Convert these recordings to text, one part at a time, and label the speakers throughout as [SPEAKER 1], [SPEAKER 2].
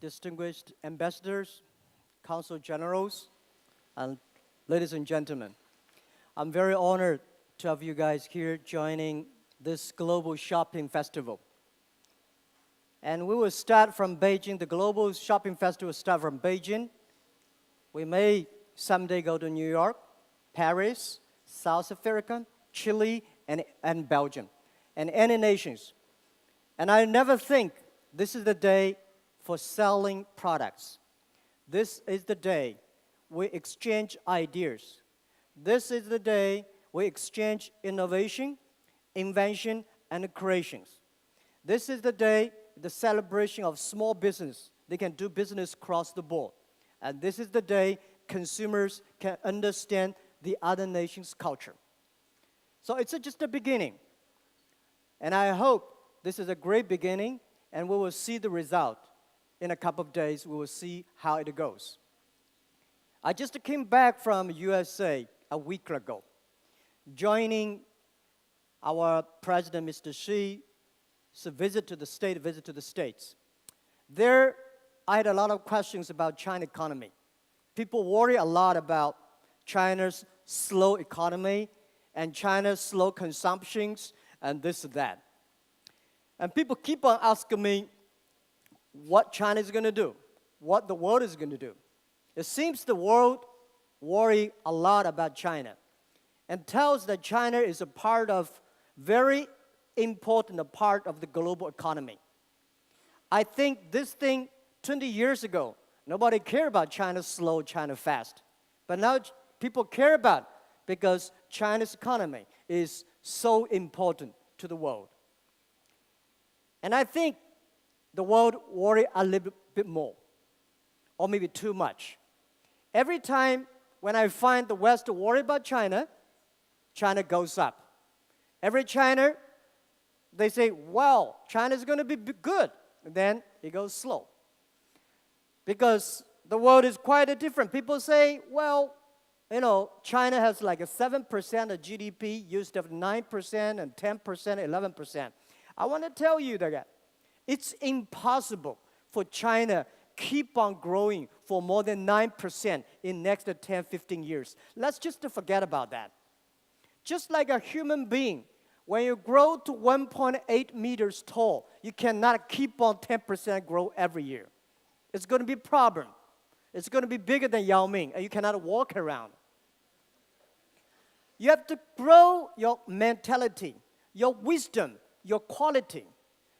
[SPEAKER 1] distinguished ambassadors, consul generals, and ladies and gentlemen. I'm very honored to have you guys here joining this global shopping festival. And we will start from Beijing. The global shopping festival will start from Beijing. We may someday go to New York, Paris, South Africa, Chile, and Belgium, and any nations. And I never think this is the day for selling products. This is the day we exchange ideas. This is the day we exchange innovation, invention, and creations. This is the day, the celebration of small business. They can do business across the board. And this is the day consumers can understand the other nation's culture. So it's just a beginning. And I hope this is a great beginning, and we will see the result. In a couple of days, we will see how it goes. I just came back from USA a week ago, joining our President, Mr. Xi's visit to the States. There, I had a lot of questions about China economy. People worry a lot about China's slow economy and China's slow consumptions and this and that. And people keep on asking me what China is going to do, what the world is going to do. It seems the world worry a lot about China and tells that China is a part of, very important part of the global economy. I think this thing 20 years ago, nobody cared about China slow, China fast. But now people care about it because China's economy is so important to the world. And I think the world worry a little bit more, or maybe too much. Every time when I find the West worry about China, China goes up. Every China, they say, well, China's going to be good. And then it goes slow. Because the world is quite different. People say, well, China has like a 7% of GDP, used to have 9% and 10%, 11%. I want to tell you that it's impossible for China keep on growing for more than 9% in next 10, 15 years. Let's just forget about that. Just like a human being, when you grow to 1.8 meters tall, you cannot keep on 10% grow every year. It's going to be a problem. It's going to be bigger than Yao Ming, and you cannot walk around. You have to grow your mentality, your wisdom, your quality.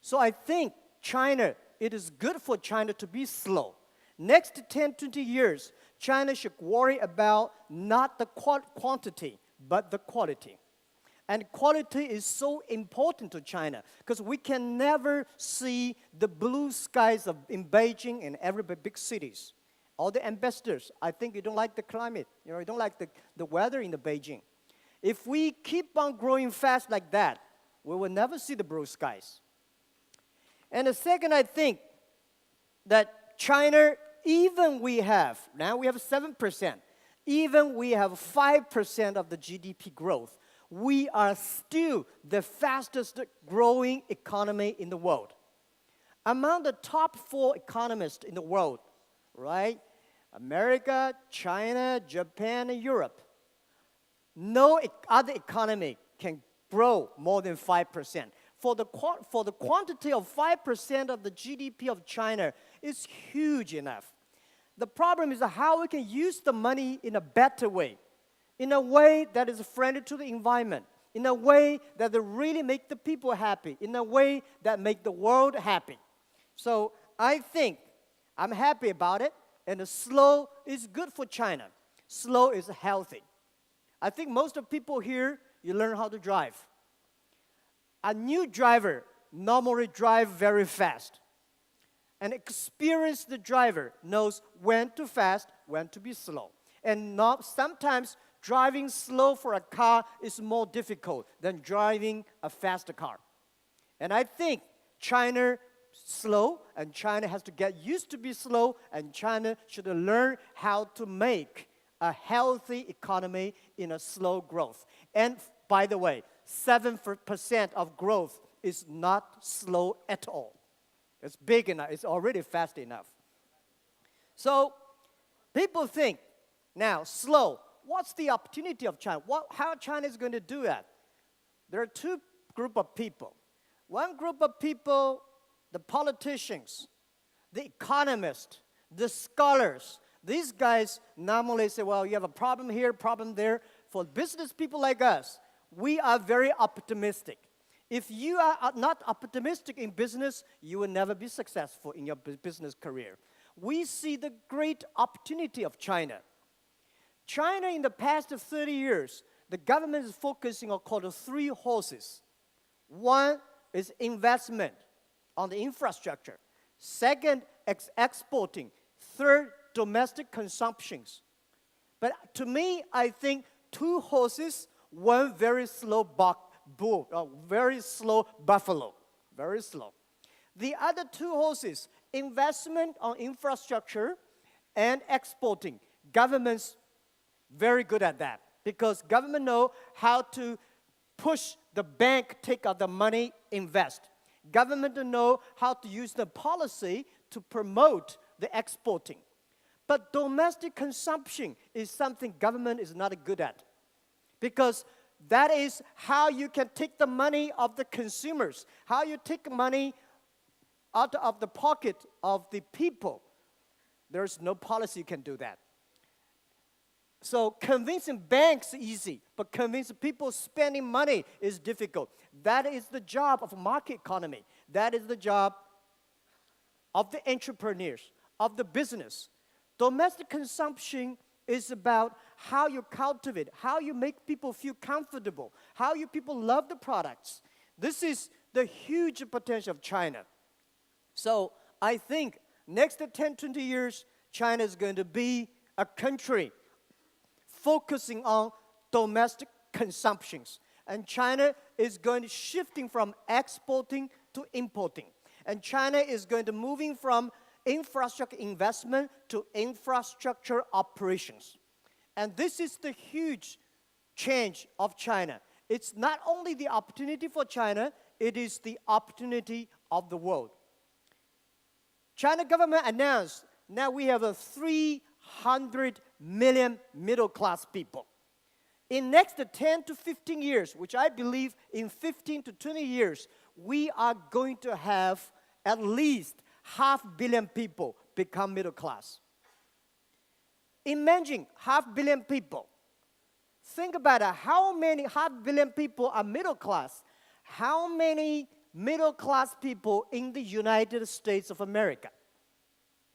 [SPEAKER 1] So I think China, it is good for China to be slow. Next 10, 20 years, China should worry about not the quantity, but the quality. And quality is so important to China because we can never see the blue skies in Beijing and every big cities. All the ambassadors, I think you don't like the climate. You don't like the weather in the Beijing. If we keep on growing fast like that, we will never see the blue skies. And the second, I think that China, even now we have 7%, even we have 5% of the GDP growth, we are still the fastest growing economy in the world. Among the top 4 economists in the world, right? America, China, Japan, and Europe. No other economy can grow more than 5%. For the quantity of 5% of the GDP of China is huge enough. The problem is how we can use the money in a better way, in a way that is friendly to the environment, in a way that will really make the people happy, in a way that make the world happy. So I think I'm happy about it, and the slow is good for China. Slow is healthy. I think most of people here, you learn how to drive. A new driver normally drive very fast. An experienced driver knows when to fast, when to be slow. And sometimes driving slow for a car is more difficult than driving a fast car. And I think China slow, and China has to get used to be slow, and China should learn how to make a healthy economy in a slow growth. And by the way, 7% of growth is not slow at all. It's big enough. It's already fast enough. So people think, now, slow. What's the opportunity of China? How China is going to do that? There are two groups of people. One group of people, the politicians, the economists, the scholars. These guys normally say, well, you have a problem here, problem there. For business people like us, we are very optimistic. If you are not optimistic in business, you will never be successful in your business career. We see the great opportunity of China. China, in the past 30 years, the government is focusing on called three horses. One is investment on the infrastructure. Second, exporting. Third, domestic consumptions. But to me, I think two horses, one very slow bull, very slow buffalo, very slow. The other two horses, investment on infrastructure and exporting. Governments very good at that because government know how to push the bank, take out the money, invest. Government know how to use the policy to promote the exporting. But domestic consumption is something government is not good at because that is how you can take the money of the consumers, how you take money out of the pocket of the people. There's no policy can do that. So convincing banks is easy, but convincing people spending money is difficult. That is the job of market economy. That is the job of the entrepreneurs, of the business. Domestic consumption is about how you cultivate, how you make people feel comfortable, how you people love the products. This is the huge potential of China. So I think next 10, 20 years, China is going to be a country focusing on domestic consumptions. And China is going to shifting from exporting to importing. And China is going to moving from infrastructure investment to infrastructure operations. And this is the huge change of China. It's not only the opportunity for China, it is the opportunity of the world. China government announced now we have 300 million middle-class people. In next 10 to 15 years, which I believe in 15 to 20 years, we are going to have at least 500 million people become middle class. Imagine 500 million people. Think about it. How many 500 million people are middle class? How many middle class people in the United States of America?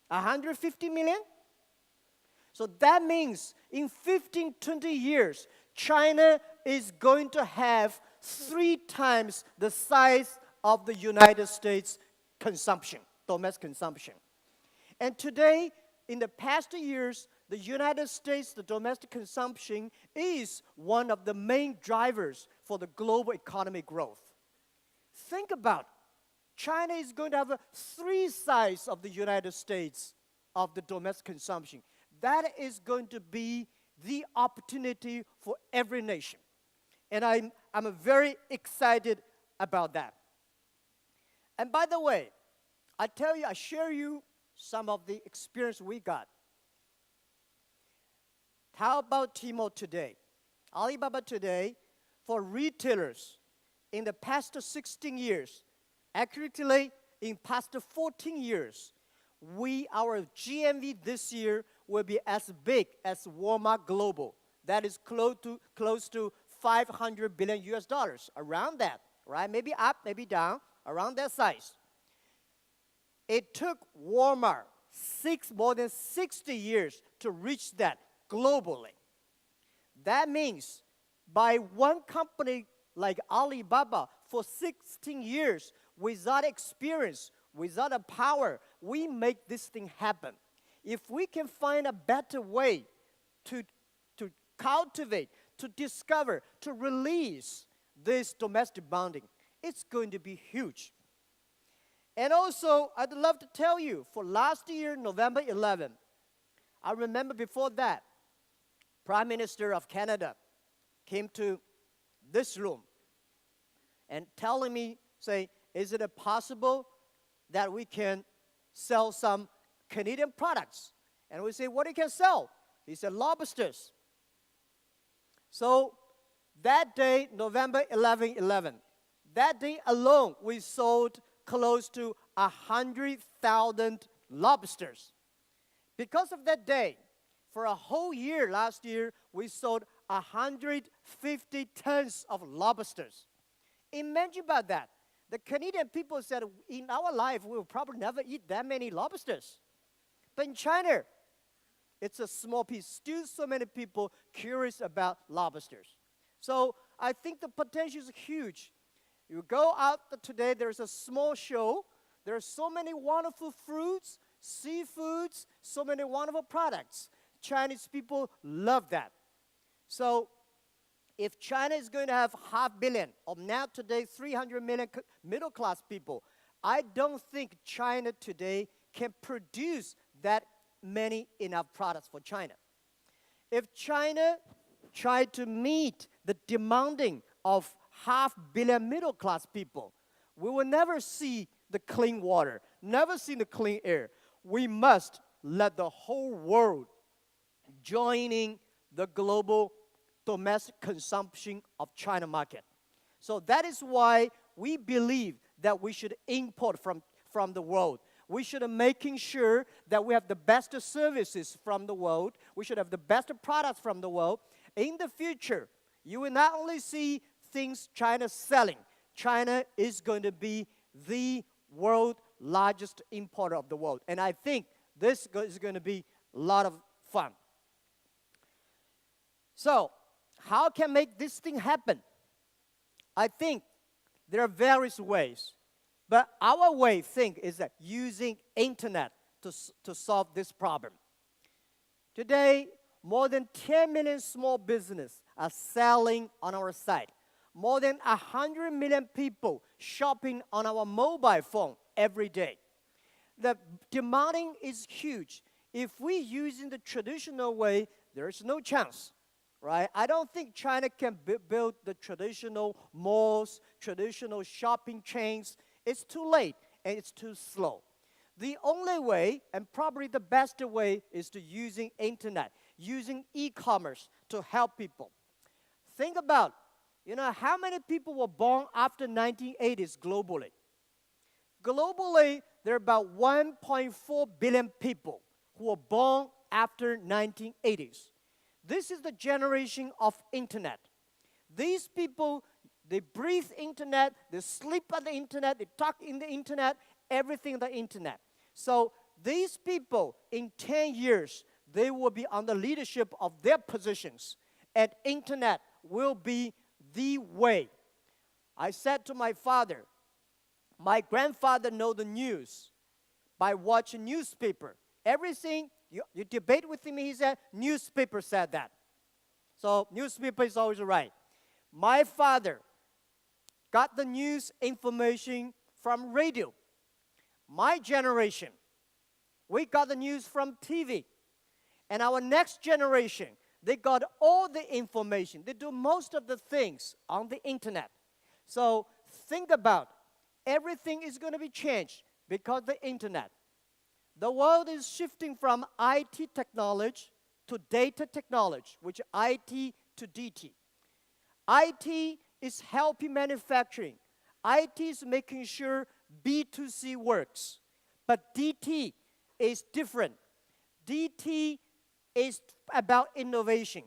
[SPEAKER 1] 150 million? So that means in 15, 20 years, China is going to have 3 times the size of the United States consumption, domestic consumption. And today, in the past years, the United States, the domestic consumption is one of the main drivers for the global economic growth. Think about China is going to have 3 size of the United States of the domestic consumption. That is going to be the opportunity for every nation. And I'm very excited about that. And by the way, I share you some of the experience we got. How about Tmall today? Alibaba today, for retailers, in the past 16 years, accurately in past 14 years, our GMV this year will be as big as Walmart Global. That is close to $500 billion US dollars, around that, right? Maybe up, maybe down, around that size. It took Walmart more than 60 years to reach that globally. That means by one company like Alibaba for 16 years, without experience, without a power, we make this thing happen. If we can find a better way to cultivate, to discover, to release this domestic bonding, it's going to be huge. And also, I'd love to tell you, for last year, November 11, I remember before that, Prime Minister of Canada came to this room and telling me, say, is it possible that we can sell some Canadian products And we say, what you can sell? He said, lobsters. So that day, November 11/11, that day alone, we sold close to 100,000 lobsters. Because of that day, for a whole year last year, we sold 150 tons of lobsters. Imagine about that. The Canadian people said, in our life, we will probably never eat that many lobsters. But in China, it's a small piece. Still so many people curious about lobsters. So I think the potential is huge. You go out today, there's a small show. There are so many wonderful fruits, seafoods, so many wonderful products. Chinese people love that. So if China is going to have 500 million, or now today 300 million middle-class people, I don't think China today can produce that many enough products for China. If China tried to meet the demanding of 500 million middle-class people, we will never see the clean water, never see the clean air. We must let the whole world joining the global domestic consumption of China market. So that is why we believe that we should import from the world. We should be making sure that we have the best services from the world. We should have the best products from the world. In the future, you will not only see things China selling. China is going to be the world largest importer of the world. And I think this is going to be a lot of fun. So, how can make this thing happen? I think there are various ways. But our way, think, is that using internet to solve this problem. Today, more than 10 million small businesses are selling on our site. More than 100 million people shopping on our mobile phone every day. The demanding is huge. If we using the traditional way, there is no chance, right? I don't think China can build the traditional malls, traditional shopping chains. It's too late and it's too slow. The only way, and probably the best way, is to using internet, using e-commerce to help people. Think about, how many people were born after 1980s globally? Globally, there are about 1.4 billion people who were born after 1980s. This is the generation of internet. These people, they breathe internet, they sleep on the internet, they talk in the internet, everything on the internet. So these people, in 10 years, they will be on the leadership of their positions. And internet will be the way. I said to my father, my grandfather knows the news by watching newspaper. Everything, you debate with him, he said, newspaper said that. So newspaper is always right. My father got the news information from radio. My generation, we got the news from TV. And our next generation, they got all the information. They do most of the things on the internet. So think about, everything is going to be changed because of the internet. The world is shifting from IT technology to data technology, which is IT to DT. IT is helping manufacturing. IT is making sure B2C works. But DT is different. DT is about innovation,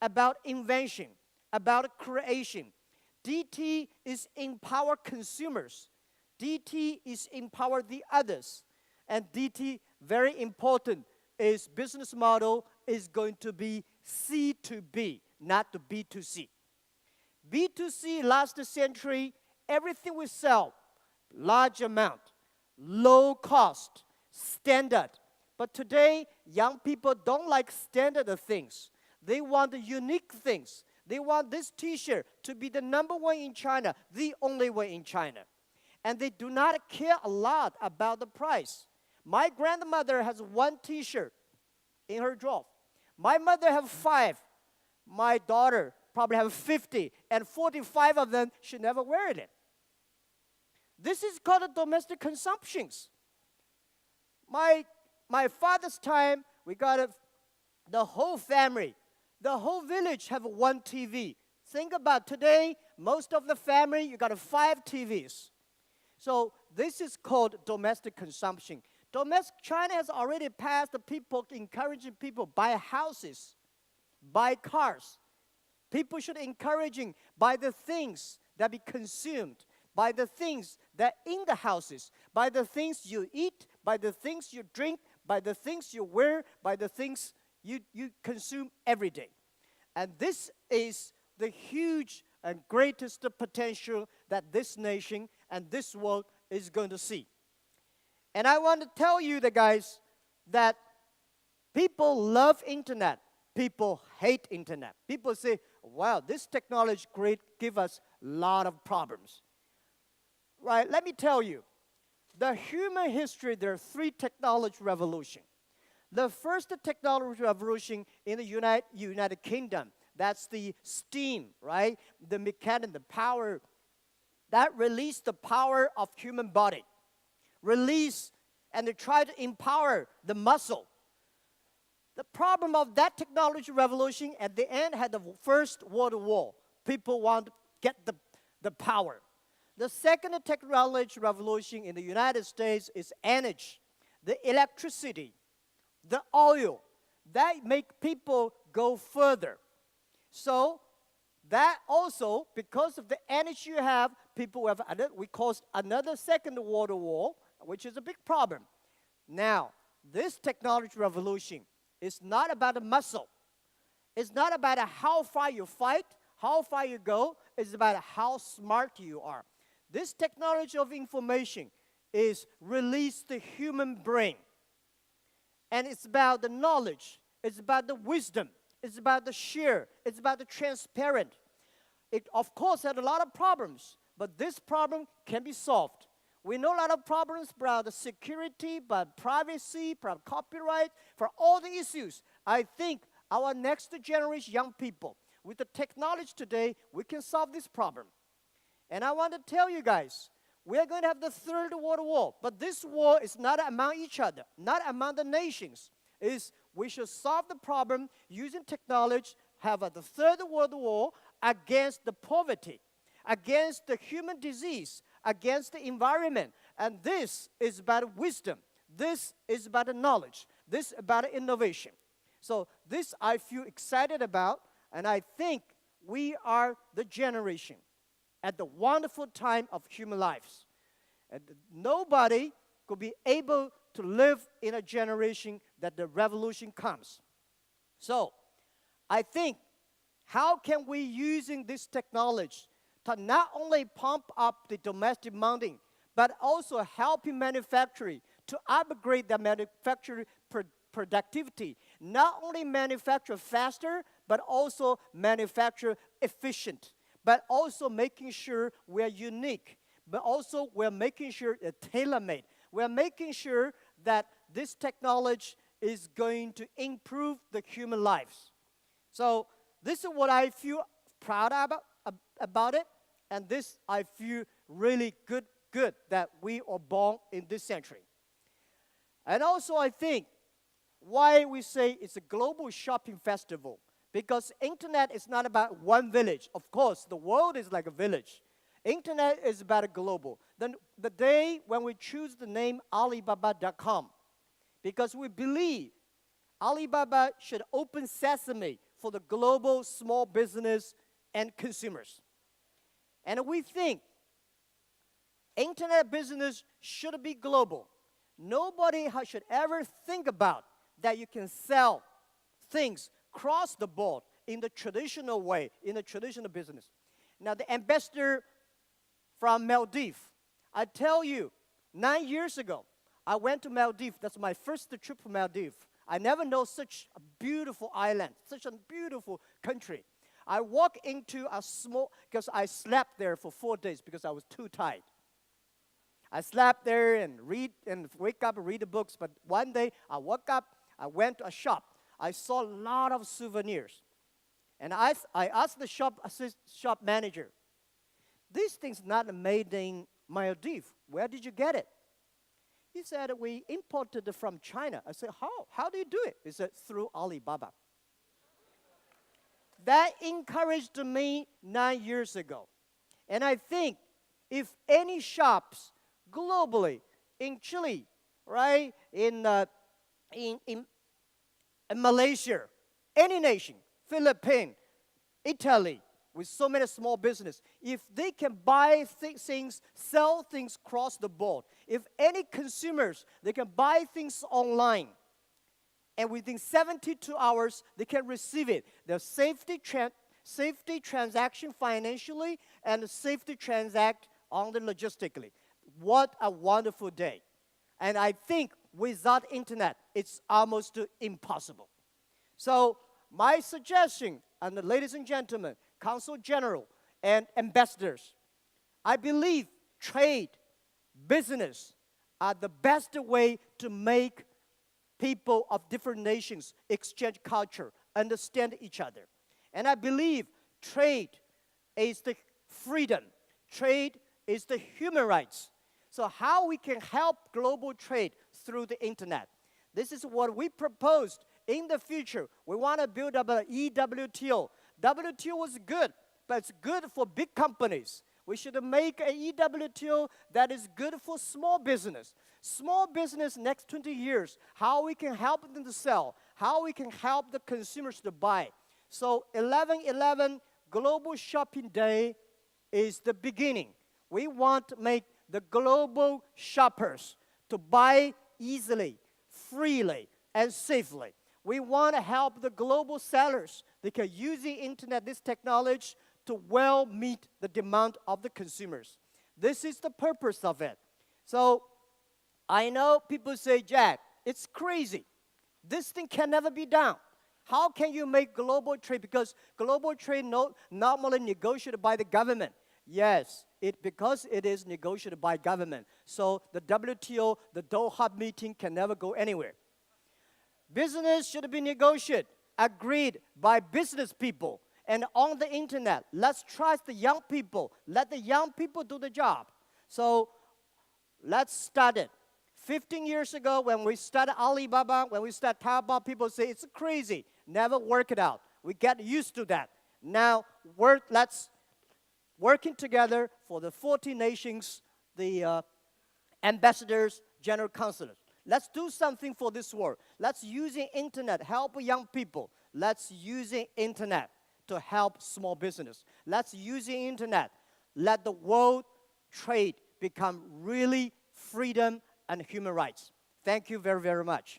[SPEAKER 1] about invention, about creation. DT is empower consumers. DT is empower the others. And DT, very important, is business model is going to be C2B, not to B2C. B2C last century, everything we sell, large amount, low cost, standard. But today, young people don't like standard things. They want the unique things. They want this T-shirt to be the number one in China, the only one in China. And they do not care a lot about the price. My grandmother has one T-shirt in her drawer. My mother has 5. My daughter probably has 50, and 45 of them, she never wear it. This is called domestic consumptions. My father's time, the whole family, the whole village have one TV. Think about today, most of the family, you got 5 TVs. So this is called domestic consumption. China has already passed the people, encouraging people buy houses, buy cars. People should encouraging buy the things that be consumed, buy the things that in the houses, buy the things you eat, buy the things you drink, buy the things you wear, buy the things you consume every day. And this is the huge and greatest potential that this nation and this world is going to see. And I want to tell you, guys, that people love internet. People hate internet. People say, wow, this technology great, give us a lot of problems. Right, let me tell you, the human history, there are 3 technology revolutions. The first technology revolution in the United Kingdom, that's the steam, right? The mechanic, the power, that released the power of human body. Release, and they try to empower the muscle. The problem of that technology revolution at the end had the First World War. People want to get the power. The second technology revolution in the United States is energy, the electricity, the oil. That make people go further. So that also, because of the energy you have, people have, we caused another Second World War, which is a big problem. Now, this technology revolution is not about the muscle. It's not about how far you fight, how far you go. It's about how smart you are. This technology of information is release the human brain. And it's about the knowledge. It's about the wisdom. It's about the share. It's about the transparent. It, of course, had a lot of problems, but this problem can be solved. We know a lot of problems about the security, about privacy, about copyright, for all the issues. I think our next generation young people, with the technology today, we can solve this problem. And I want to tell you guys, we are going to have the Third World War, but this war is not among each other, not among the nations. We should solve the problem using technology, have the Third World War against the poverty, against the human disease, against the environment. And this is about wisdom. This is about the knowledge. This is about innovation. So this I feel excited about, and I think we are the generation at the wonderful time of human lives. And nobody could be able to live in a generation that the revolution comes. So I think, how can we using this technology to not only pump up the domestic demand, but also helping manufacturing to upgrade the manufacturing productivity. Not only manufacture faster, but also manufacture efficient. But also making sure we're unique. But also we're making sure it's tailor-made. We're making sure that this technology is going to improve the human lives. So this is what I feel proud about it. And this I feel really good that we are born in this century. And also I think why we say it's a global shopping festival. Because internet is not about one village. Of course, the world is like a village. Internet is about a global. Then the day when we choose the name Alibaba.com, because we believe Alibaba should open sesame for the global small business and consumers. And we think internet business should be global. Nobody should ever think about that you can sell things across the board in the traditional way, in the traditional business. Now, the ambassador from Maldives, I tell you, 9 years ago, I went to Maldives. That's my first trip to Maldives. I never know such a beautiful island, such a beautiful country. I walked into a small, because I slept there for 4 days because I was too tired. I slept there and wake up and read the books. But one day I woke up, I went to a shop. I saw a lot of souvenirs. And I asked the shop manager, this thing's not made in Maldives. Where did you get it? He said, we imported it from China. I said, how? How do you do it? He said, through Alibaba. That encouraged me 9 years ago. And I think if any shops globally, in Chile, right, in Malaysia, any nation, Philippines, Italy, with so many small business, if they can buy things, sell things across the board, if any consumers, they can buy things online, and within 72 hours, they can receive it. The safety transaction financially and the safety transact on the logistically. What a wonderful day. And I think without internet, it's almost impossible. So my suggestion, and ladies and gentlemen, Consul General and ambassadors, I believe trade, business are the best way to make people of different nations exchange culture, understand each other. And I believe trade is the freedom. Trade is the human rights. So how we can help global trade through the internet? This is what we proposed in the future. We want to build up an EWTO. WTO was good, but it's good for big companies. We should make an EWTO that is good for small business. Small business next 20 years, how we can help them to sell, how we can help the consumers to buy. So 11/11 Global Shopping Day is the beginning. We want to make the global shoppers to buy easily, freely, and safely. We want to help the global sellers. They can use the internet, this technology, to well meet the demand of the consumers. This is the purpose of it. So I know people say, Jack, it's crazy. This thing can never be done. How can you make global trade? Because global trade normally negotiated by the government. Yes, because it is negotiated by government. So the WTO, the Doha meeting can never go anywhere. Business should be negotiated, agreed by business people. And on the internet, let's trust the young people. Let the young people do the job. So let's start it. 15 years ago, when we started Alibaba, when we started Taobao, people say it's crazy. Never work it out. We get used to that. Now, let's working together for the 40 nations, the ambassadors, general consulate. Let's do something for this world. Let's use the internet, help young people. Let's use the internet to help small business. Let's use the internet. Let the world trade become really freedom and human rights. Thank you very, very much.